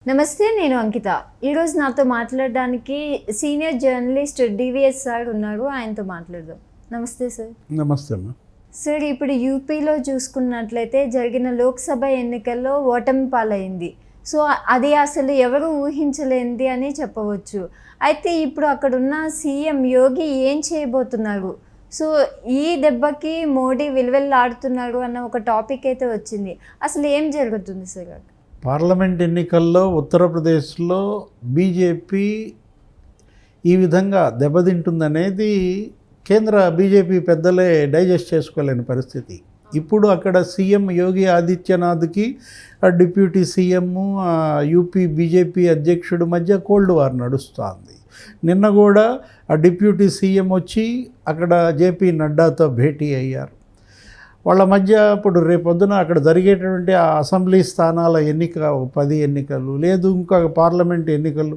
నమస్తే, నేను అంకిత. ఈరోజు నాతో మాట్లాడడానికి సీనియర్ జర్నలిస్ట్ డివిఎస్ సార్ ఉన్నారు. ఆయనతో మాట్లాడదాం. నమస్తే సార్. నమస్తే అమ్మా. సార్, ఇప్పుడు యూపీలో చూసుకున్నట్లయితే జరిగిన లోక్సభ ఎన్నికల్లో ఓటమి పాలైంది. సో అది అసలు ఎవరు ఊహించలేనిది అని చెప్పవచ్చు. అయితే ఇప్పుడు అక్కడున్న సీఎం యోగి ఏం చేయబోతున్నారు? సో ఈ దెబ్బకి మోడీ విలువెల్లాడుతున్నారు అన్న ఒక టాపిక్ అయితే వచ్చింది. అసలు ఏం జరుగుతుంది సార్? పార్లమెంట్ ఎన్నికల్లో ఉత్తరప్రదేశ్లో బీజేపీ ఈ విధంగా దెబ్బతింటుందనేది కేంద్ర బీజేపీ పెద్దలే డైజెస్ట్ చేసుకోలేని పరిస్థితి. ఇప్పుడు అక్కడ సీఎం యోగి ఆదిత్యనాథ్కి డిప్యూటీ సీఎం యూపీ బీజేపీ అధ్యక్షుడి మధ్య కోల్డ్ వార్ నడుస్తోంది. నిన్న కూడా ఆ డిప్యూటీ సీఎం వచ్చి అక్కడ జేపీ నడ్డాతో భేటీ అయ్యారు. వాళ్ళ మధ్య ఇప్పుడు రేపొద్దున అక్కడ జరిగేటటువంటి ఆ అసెంబ్లీ స్థానాల ఎన్నిక 10 ఎన్నికలు లేదు, ఇంకా పార్లమెంట్ ఎన్నికలు,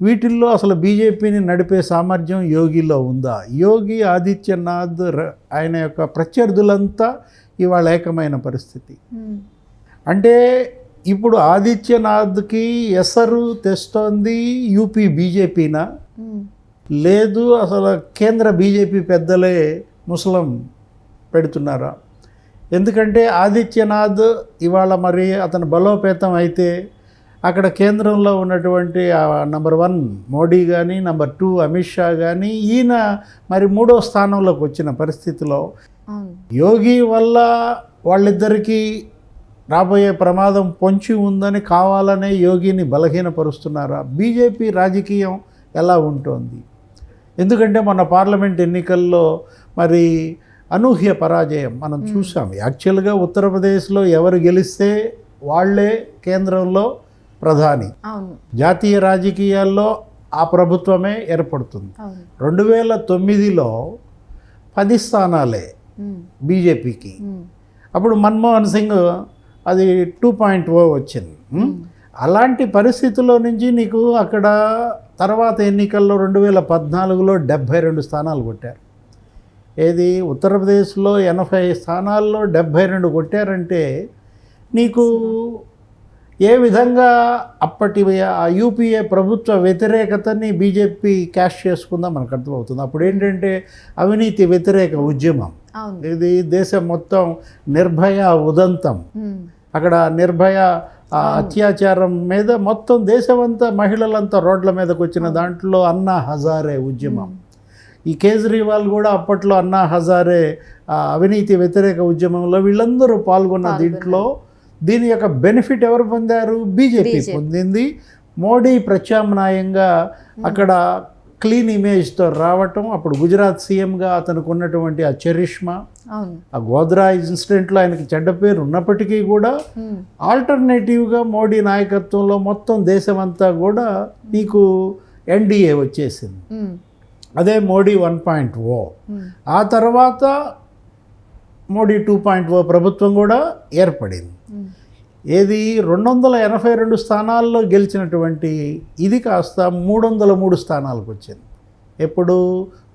వీటిల్లో అసలు బీజేపీని నడిపే సామర్థ్యం యోగిలో ఉందా? యోగి ఆదిత్యనాథ్ ఆయన యొక్క ప్రత్యర్థులంతా ఇవాళ ఏకమైన పరిస్థితి. అంటే ఇప్పుడు ఆదిత్యనాథ్కి ఎసరు తెస్తోంది యూపీ బీజేపీనా, లేదు అసలు కేంద్ర బీజేపీ పెద్దలే ముసలం పెడుతున్నారా? ఎందుకంటే ఆదిత్యనాథ్ ఇవాళ మరి అతను బలోపేతం అయితే అక్కడ కేంద్రంలో ఉన్నటువంటి నంబర్ 1 మోడీ కానీ, నంబర్ 2 అమిత్ షా కానీ, ఈయన మరి 3వ స్థానంలోకి వచ్చిన పరిస్థితిలో యోగి వల్ల వాళ్ళిద్దరికీ రాబోయే ప్రమాదం పొంచి ఉందని కావాలనే యోగిని బలహీనపరుస్తున్నారా? బీజేపీ రాజకీయం ఎలా ఉంటుంది? ఎందుకంటే మొన్న పార్లమెంట్ ఎన్నికల్లో మరి అనూహ్య పరాజయం మనం చూసాం. యాక్చువల్గా ఉత్తరప్రదేశ్లో ఎవరు గెలిస్తే వాళ్లే కేంద్రంలో ప్రధాని, జాతీయ రాజకీయాల్లో ఆ ప్రభుత్వమే ఏర్పడుతుంది. 2009లో 10 స్థానాలే బీజేపీకి. అప్పుడు మన్మోహన్ సింగ్ అది 2.0 వచ్చింది. అలాంటి పరిస్థితుల్లో నుంచి నీకు అక్కడ తర్వాత ఎన్నికల్లో 2014లో 72 స్థానాలు కొట్టారు. ఏది ఉత్తరప్రదేశ్లో 80 స్థానాల్లో 72 కొట్టారంటే నీకు ఏ విధంగా అప్పటి ఆ యూపీఏ ప్రభుత్వ వ్యతిరేకతని బీజేపీ క్యాష్ చేసుకుందా మనకు అర్థమవుతుంది. అప్పుడు ఏంటంటే అవినీతి వ్యతిరేక ఉద్యమం, ఇది దేశం మొత్తం నిర్భయ ఉదంతం, అక్కడ నిర్భయ అత్యాచారం మీద మొత్తం దేశమంతా మహిళలంతా రోడ్ల మీదకి వచ్చిన దాంట్లో అన్నా హజారే ఉద్యమం. ఈ కేజ్రీవాల్ కూడా అప్పట్లో అన్నా హజారే అవినీతి వ్యతిరేక ఉద్యమంలో వీళ్ళందరూ పాల్గొన్న దీంట్లో దీని యొక్క బెనిఫిట్ ఎవరు పొందారు? బీజేపీ పొందింది. మోడీ ప్రత్యామ్నాయంగా అక్కడ క్లీన్ ఇమేజ్తో రావటం, అప్పుడు గుజరాత్ సీఎంగా అతనికి ఉన్నటువంటి ఆ చరిష్మా, ఆ గోద్రా ఇన్సిడెంట్లో ఆయనకి చెడ్డ పేరు ఉన్నప్పటికీ కూడా ఆల్టర్నేటివ్గా మోడీ నాయకత్వంలో మొత్తం దేశమంతా కూడా నీకు ఎన్డీఏ వచ్చేసింది. అదే మోడీ 1.0. ఆ తర్వాత మోడీ 2.0 ప్రభుత్వం కూడా ఏర్పడింది. ఏది 282 స్థానాల్లో గెలిచినటువంటి ఇది కాస్త 303 స్థానాలకు వచ్చింది. ఎప్పుడు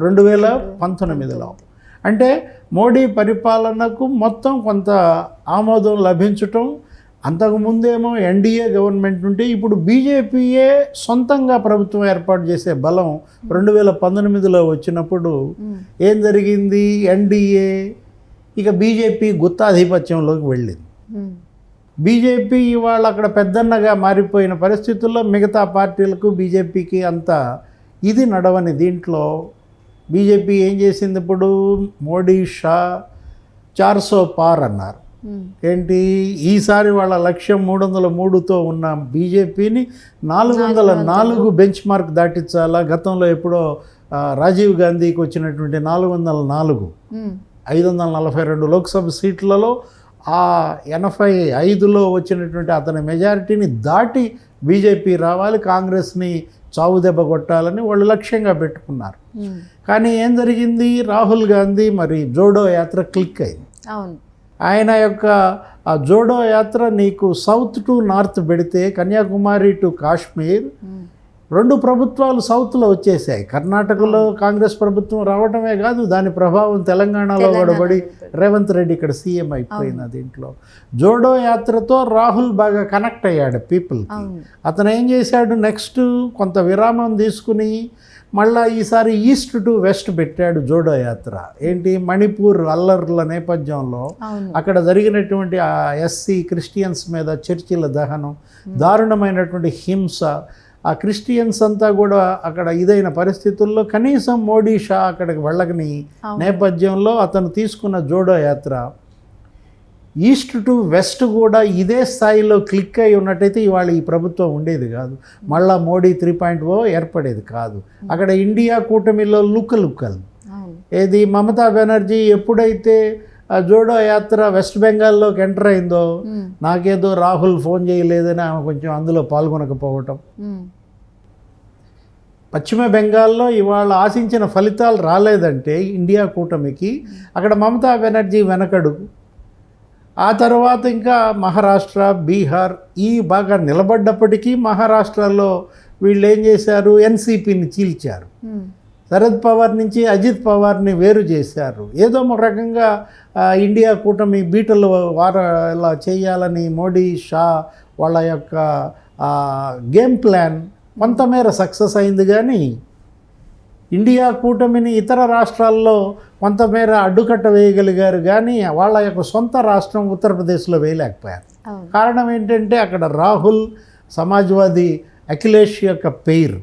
2019లో. అంటే మోడీ పరిపాలనకు మొత్తం కొంత ఆమోదం లభించటం. అంతకుముందేమో ఎన్డీఏ గవర్నమెంట్ ఉంటే ఇప్పుడు బీజేపీయే సొంతంగా ప్రభుత్వం ఏర్పాటు చేసే బలం 2019లో వచ్చినప్పుడు ఏం జరిగింది? ఎన్డీఏ ఇక బీజేపీ గుత్తాధిపత్యంలోకి వెళ్ళింది. బీజేపీ ఇవాళ అక్కడ పెద్దన్నగా మారిపోయిన పరిస్థితుల్లో మిగతా పార్టీలకు బీజేపీకి అంత ఇది నడవని దీంట్లో బీజేపీ ఏం చేసింది? ఇప్పుడు మోడీ షా 400 పార్ అన్నారు. ఏంటి ఈసారి వాళ్ళ లక్ష్యం 303తో ఉన్న బీజేపీని 404 బెంచ్ మార్క్ దాటించాలా. గతంలో ఎప్పుడో రాజీవ్ గాంధీకి వచ్చినటువంటి 404, 542 లోక్సభ సీట్లలో ఆ 85లో వచ్చినటువంటి అతని మెజారిటీని దాటి బీజేపీ రావాలి, కాంగ్రెస్ని చావుదెబ్బ కొట్టాలని వాళ్ళు లక్ష్యంగా పెట్టుకున్నారు. కానీ ఏం జరిగింది? రాహుల్ గాంధీ మరి జోడో యాత్ర క్లిక్ అయింది. ఆయన యొక్క ఆ జోడో యాత్ర నీకు సౌత్ టు నార్త్ పెడితే కన్యాకుమారి టు కాశ్మీర్ 2 ప్రభుత్వాలు సౌత్లో వచ్చేసాయి. కర్ణాటకలో కాంగ్రెస్ ప్రభుత్వం రావటమే కాదు, దాని ప్రభావం తెలంగాణలో కూడా పడి రేవంత్ రెడ్డి ఇక్కడ సీఎం అయిపోయిన దీంట్లో. జోడో యాత్రతో రాహుల్ బాగా కనెక్ట్ అయ్యాడు పీపుల్కి. అతను ఏం చేశాడు, నెక్స్ట్ కొంత విరామం తీసుకుని మళ్ళా ఈసారి ఈస్ట్ టు వెస్ట్ పెట్టాడు జోడో యాత్ర. ఏంటి, మణిపూర్ అల్లర్ల నేపథ్యంలో అక్కడ జరిగినటువంటి ఆ ఎస్సీ క్రిస్టియన్స్ మీద చర్చిల దహనం, దారుణమైనటువంటి హింస, ఆ క్రిస్టియన్స్ అంతా కూడా అక్కడ ఇదైన పరిస్థితుల్లో కనీసం మోడీ షా అక్కడికి వెళ్ళకని నేపథ్యంలో అతను తీసుకున్న Jodo Yatra east to west కూడా ఇదే స్థాయిలో క్లిక్ అయి ఉన్నట్టయితే ఇవాళ ఈ ప్రభుత్వం ఉండేది కాదు, మళ్ళా మోడీ 3.0 ఏర్పడేది కాదు. అక్కడ ఇండియా కూటమిలో లుక్కలు ఏది, మమతా బెనర్జీ ఎప్పుడైతే జోడో యాత్ర వెస్ట్ బెంగాల్లోకి ఎంటర్ అయిందో నాకేదో రాహుల్ ఫోన్ చేయలేదని ఆమె కొంచెం అందులో పాల్గొనకపోవటం, పశ్చిమ బెంగాల్లో ఇవాళ ఆశించిన ఫలితాలు రాలేదంటే ఇండియా కూటమికి అక్కడ మమతా బెనర్జీ వెనకడుగు. ఆ తర్వాత ఇంకా మహారాష్ట్ర, బీహార్ ఈ బాగా నిలబడ్డప్పటికీ మహారాష్ట్రలో వీళ్ళు ఏం చేశారు, ఎన్సీపీని చీల్చారు. శరద్ పవార్ నుంచి అజిత్ పవార్ని వేరు చేశారు. ఏదో ఒక రకంగా ఇండియా కూటమి బీటలు ఇలా చేయాలని మోడీ షా వాళ్ళ యొక్క గేమ్ ప్లాన్ కొంతమేర సక్సెస్ అయింది. కానీ ఇండియా కూటమిని ఇతర రాష్ట్రాల్లో కొంతమేర అడ్డుకట్ట వేయగలిగారు, కానీ వాళ్ళ యొక్క సొంత రాష్ట్రం ఉత్తరప్రదేశ్లో వేయలేకపోయారు. కారణం ఏంటంటే అక్కడ రాహుల్, సమాజ్వాదీ అఖిలేష్ యొక్క పేరు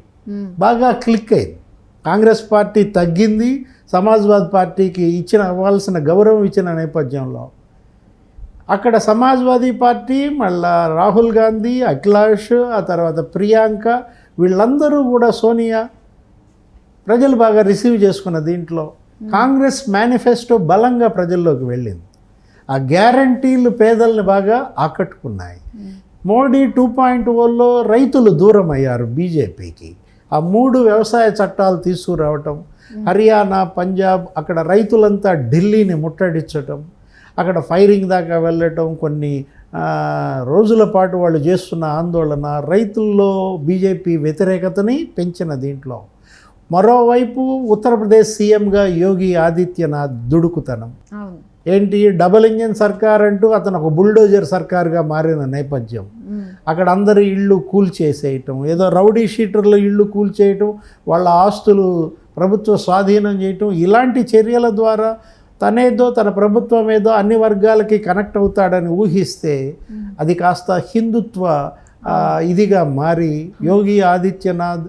బాగా క్లిక్ అయింది. కాంగ్రెస్ పార్టీ తగ్గింది, సమాజ్వాదీ పార్టీకి ఇవ్వాల్సిన గౌరవం ఇచ్చిన నేపథ్యంలో అక్కడ సమాజ్వాదీ పార్టీ మళ్ళా రాహుల్ గాంధీ, అఖిలేష్, ఆ తర్వాత ప్రియాంక వీళ్ళందరూ కూడా సోనియా ప్రజలు బాగా రిసీవ్ చేసుకున్న దీంట్లో కాంగ్రెస్ మేనిఫెస్టో బలంగా ప్రజల్లోకి వెళ్ళింది. ఆ గ్యారంటీలు పేదల్ని బాగా ఆకట్టుకున్నాయి. మోడీ 2.0లో రైతులు దూరం అయ్యారు బీజేపీకి. ఆ 3 వ్యవసాయ చట్టాలు తీసుకురావటం, హర్యానా, పంజాబ్ అక్కడ రైతులంతా ఢిల్లీని ముట్టడించటం, అక్కడ ఫైరింగ్ దాకా వెళ్ళటం, కొన్ని రోజుల పాటు వాళ్ళు చేస్తున్న ఆందోళన రైతుల్లో బీజేపీ వ్యతిరేకతని పెంచిన దీంట్లో. మరోవైపు ఉత్తరప్రదేశ్ సీఎంగా యోగి ఆదిత్యనాథ్ దుడుకుతనం ఏంటి, డబుల్ ఇంజిన్ సర్కార్ అంటూ అతను ఒక బుల్డోజర్ సర్కార్గా మారిన నేపథ్యం. అక్కడ అందరి ఇళ్ళు కూల్చేసేయటం, ఏదో రౌడీ షీటర్లు ఇళ్ళు కూల్చేయటం, వాళ్ళ ఆస్తులు ప్రభుత్వ స్వాధీనం చేయటం, ఇలాంటి చర్యల ద్వారా తనేదో తన ప్రభుత్వం ఏదో అన్ని వర్గాలకి కనెక్ట్ అవుతాడని ఊహిస్తే అది కాస్త హిందుత్వ ఇదిగా మారి యోగి ఆదిత్యనాథ్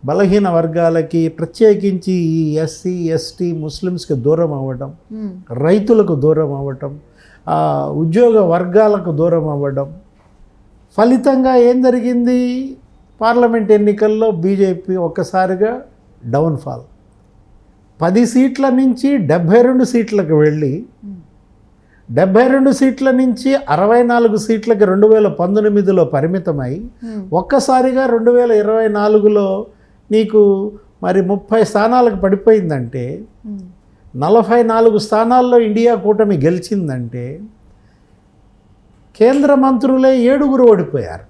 బలహీన వర్గాలకి ప్రత్యేకించి ఈ ఎస్సీ, ఎస్టీ, ముస్లిమ్స్కి దూరం అవ్వడం, రైతులకు దూరం అవ్వటం, ఉద్యోగ వర్గాలకు దూరం అవ్వడం, ఫలితంగా ఏం జరిగింది, పార్లమెంట్ ఎన్నికల్లో బీజేపీ ఒక్కసారిగా డౌన్ఫాల్. 10 సీట్ల నుంచి 72 సీట్లకు వెళ్ళి 72 సీట్ల నుంచి 64 సీట్లకి 2019లో పరిమితమై ఒక్కసారిగా 2024లో నీకు మరి 30 స్థానాలకు పడిపోయిందంటే, 44 స్థానాల్లో ఇండియా కూటమి గెలిచిందంటే కేంద్ర మంత్రులే 7 ఓడిపోయారు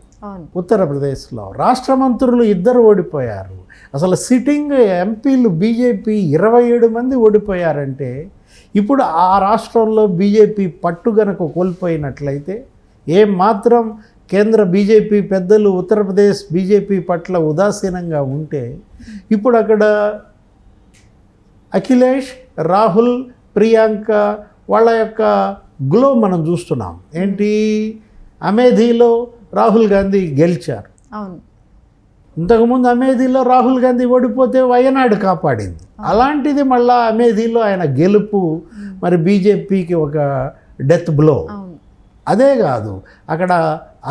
ఉత్తరప్రదేశ్లో, రాష్ట్ర మంత్రులు 2 ఓడిపోయారు. అసలు సిట్టింగ్ ఎంపీలు బీజేపీ 27 మంది ఓడిపోయారంటే ఇప్పుడు ఆ రాష్ట్రంలో బీజేపీ పట్టు గనక కోల్పోయినట్లయితే ఏమాత్రం కేంద్ర బీజేపీ పెద్దలు ఉత్తరప్రదేశ్ బీజేపీ పట్ల ఉదాసీనంగా ఉంటే ఇప్పుడు అక్కడ అఖిలేష్, రాహుల్, ప్రియాంక వాళ్ళ యొక్క గ్లో మనం చూస్తున్నాం. ఏంటి, అమేథీలో రాహుల్ గాంధీ గెలిచారు. ఇంతకుముందు అమేథీలో రాహుల్ గాంధీ ఓడిపోతే వయనాడు కాపాడింది. అలాంటిది మళ్ళా అమేథీలో ఆయన గెలుపు మరి బీజేపీకి ఒక డెత్ బ్లో. అదే కాదు, అక్కడ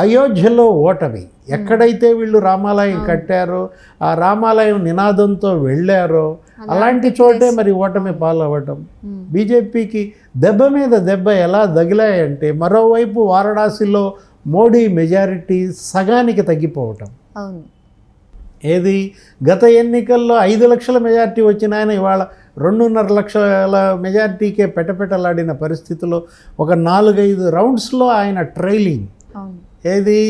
అయోధ్యలో ఓటమి, ఎక్కడైతే వీళ్ళు రామాలయం కట్టారో ఆ రామాలయం నినాదంతో వెళ్ళారో అలాంటి చోటే మరి ఓటమి పాలవ్వటం. బీజేపీకి దెబ్బ మీద దెబ్బ ఎలా తగిలాయంటే మరోవైపు వారణాసిలో మోడీ మెజారిటీ సగానికి తగ్గిపోవటం. ఏది, గత ఎన్నికల్లో 5 లక్షల మెజారిటీ వచ్చిన ఆయన ఇవాళ 2.5 లక్షల మెజారిటీకే పెట్టలాడిన పరిస్థితిలో ఒక 4-5 రౌండ్స్లో ఆయన ట్రైలింగ్. ఏది,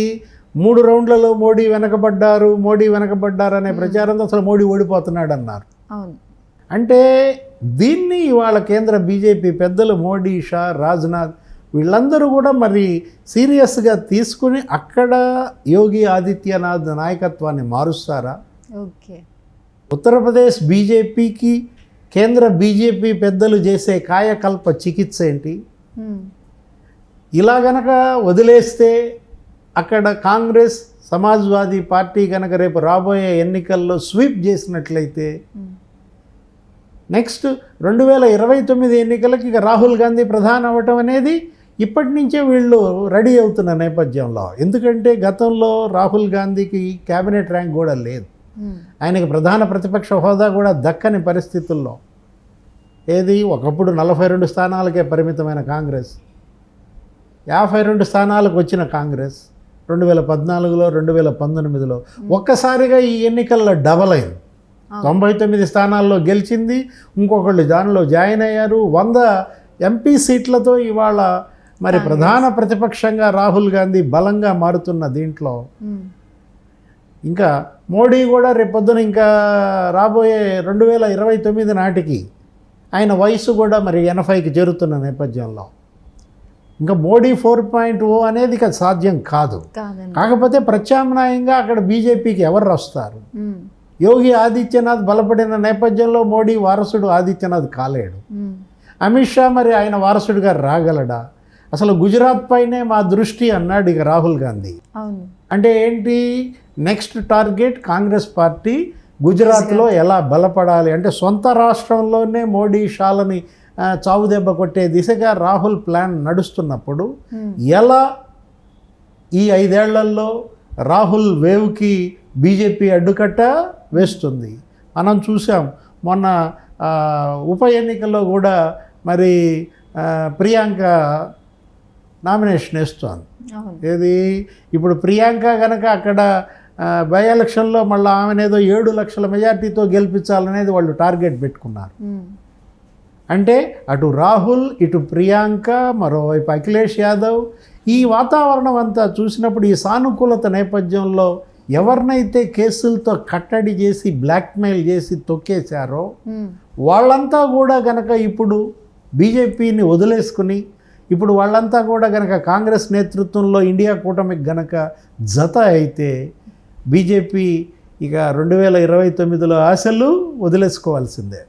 3 రౌండ్లలో మోడీ వెనకబడ్డారు అనే ప్రచారంతో అసలు మోడీ ఓడిపోతున్నాడు అన్నారు. అవును. అంటే దీన్ని ఇవాళ కేంద్ర బీజేపీ పెద్దలు మోడీ, షా, రాజ్నాథ్ వీళ్ళందరూ కూడా మరి సీరియస్గా తీసుకుని అక్కడ యోగి ఆదిత్యనాథ్ నాయకత్వాన్ని మారుస్తారా? ఓకే. ఉత్తరప్రదేశ్ బీజేపీకి కేంద్ర బీజేపీ పెద్దలు చేసే కాయకల్ప చికిత్స ఏంటి? ఇలా గనక వదిలేస్తే అక్కడ కాంగ్రెస్, సమాజ్వాదీ పార్టీ కనుక రేపు రాబోయే ఎన్నికల్లో స్వీప్ చేసినట్లయితే నెక్స్ట్ 2029 ఎన్నికలకి ఇక రాహుల్ గాంధీ ప్రధాని అవ్వటం అనేది ఇప్పటి నుంచే వీళ్ళు రెడీ అవుతున్న నేపథ్యంలో, ఎందుకంటే గతంలో రాహుల్ గాంధీకి క్యాబినెట్ ర్యాంక్ కూడా లేదు, ఆయనకి ప్రధాన ప్రతిపక్ష హోదా కూడా దక్కని పరిస్థితుల్లో, ఏది ఒకప్పుడు 42 స్థానాలకే పరిమితమైన కాంగ్రెస్ 52 స్థానాలకు వచ్చిన కాంగ్రెస్ 2014లో 2019లో ఒక్కసారిగా ఈ ఎన్నికల్లో డబల్ అయింది. 99 స్థానాల్లో గెలిచింది, ఇంకొకళ్ళు దానిలో జాయిన్ అయ్యారు. 100 ఎంపీ సీట్లతో ఇవాళ మరి ప్రధాన ప్రతిపక్షంగా రాహుల్ గాంధీ బలంగా మారుతున్న దీంట్లో ఇంకా మోడీ కూడా రేపొద్దున ఇంకా రాబోయే 2029 నాటికి ఆయన వయసు కూడా మరి 80కి చేరుతున్న నేపథ్యంలో ఇంకా మోడీ 4.0 అనేది ఇక సాధ్యం కాదు. కాకపోతే ప్రత్యామ్నాయంగా అక్కడ బీజేపీకి ఎవరు వస్తారు? యోగి ఆదిత్యనాథ్ బలపడిన నేపథ్యంలో మోడీ వారసుడు ఆదిత్యనాథ్ కాలేడు. అమిత్ షా మరి ఆయన వారసుడిగా రాగలడా? అసలు గుజరాత్ పైనే మా దృష్టి అన్నాడు ఇక రాహుల్ గాంధీ. అంటే ఏంటి నెక్స్ట్ టార్గెట్? కాంగ్రెస్ పార్టీ గుజరాత్లో ఎలా బలపడాలి అంటే సొంత రాష్ట్రంలోనే మోడీ షాలని చావుదెబ్బ కొట్టే దిశగా రాహుల్ ప్లాన్ నడుస్తున్నప్పుడు ఎలా ఈ 5 ఏళ్లలో రాహుల్ వేవ్కి బీజేపీ అడ్డుకట్ట వేస్తుంది? మనం చూసాం మొన్న ఉప ఎన్నికల్లో కూడా మరి ప్రియాంక నామినేషన్ వేస్తోంది. ఏది ఇప్పుడు ప్రియాంక కనుక అక్కడ బై ఎలక్షన్లో మళ్ళీ ఆమెనేదో 7 లక్షల మెజార్టీతో గెలిపించాలనేది వాళ్ళు టార్గెట్ పెట్టుకున్నారు. అంటే అటు రాహుల్, ఇటు ప్రియాంక, మరోవైపు అఖిలేష్ యాదవ్, ఈ వాతావరణం అంతా చూసినప్పుడు ఈ సానుకూలత నేపథ్యంలో ఎవరినైతే కేసులతో కట్టడి చేసి బ్లాక్మెయిల్ చేసి తొక్కేశారో వాళ్ళంతా కూడా గనక ఇప్పుడు బీజేపీని వదిలేసుకుని ఇప్పుడు వాళ్ళంతా కూడా గనక కాంగ్రెస్ నేతృత్వంలో ఇండియా కూటమికి గనక జత అయితే బీజేపీ ఇక 2029లో ఆశలు వదిలేసుకోవాల్సిందే.